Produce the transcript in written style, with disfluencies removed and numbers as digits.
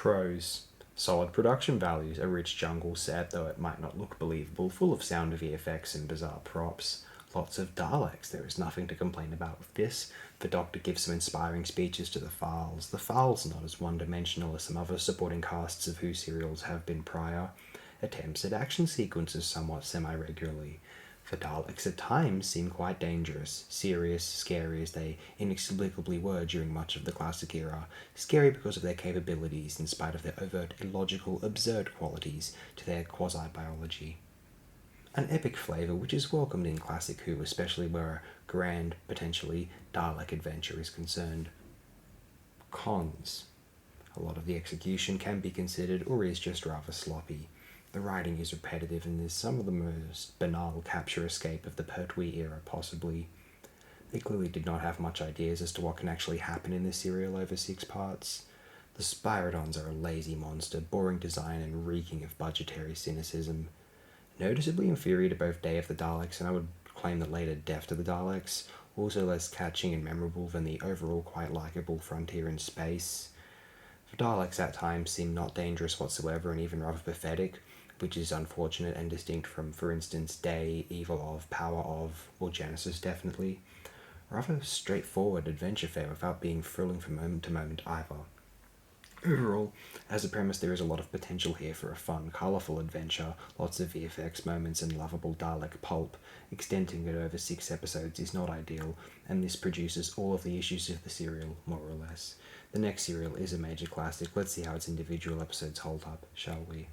Pros. Solid production values, a rich jungle set, though it might not look believable, full of sound VFX and bizarre props. Lots of Daleks, there is nothing to complain about with this. The Doctor gives some inspiring speeches to the Files. The Files are not as one-dimensional as some other supporting casts of Who serials have been prior. Attempts at action sequences somewhat semi-regularly. The Daleks at times seem quite dangerous, serious, scary as they inexplicably were during much of the classic era, scary because of their capabilities in spite of their overt, illogical, absurd qualities to their quasi-biology. An epic flavour which is welcomed in classic Who, especially where a grand, potentially, Dalek adventure is concerned. Cons. A lot of the execution can be considered or is just rather sloppy. The writing is repetitive and there's some of the most banal capture escape of the Pertwee era possibly. They clearly did not have much ideas as to what can actually happen in this serial over 6 parts. The Spyridons are a lazy monster, boring design and reeking of budgetary cynicism. Noticeably inferior to both Day of the Daleks and I would claim the later Death to the Daleks, also less catching and memorable than the overall quite likeable Frontier in Space. The Daleks at times seem not dangerous whatsoever and even rather pathetic, which is unfortunate and distinct from, for instance, Day, Evil of, Power of, or Genesis definitely. Rather straightforward adventure fare without being thrilling from moment to moment either. Overall, as a premise there is a lot of potential here for a fun, colourful adventure, lots of VFX moments and lovable Dalek pulp. Extending it over 6 episodes is not ideal, and this produces all of the issues of the serial, more or less. The next serial is a major classic, let's see how its individual episodes hold up, shall we?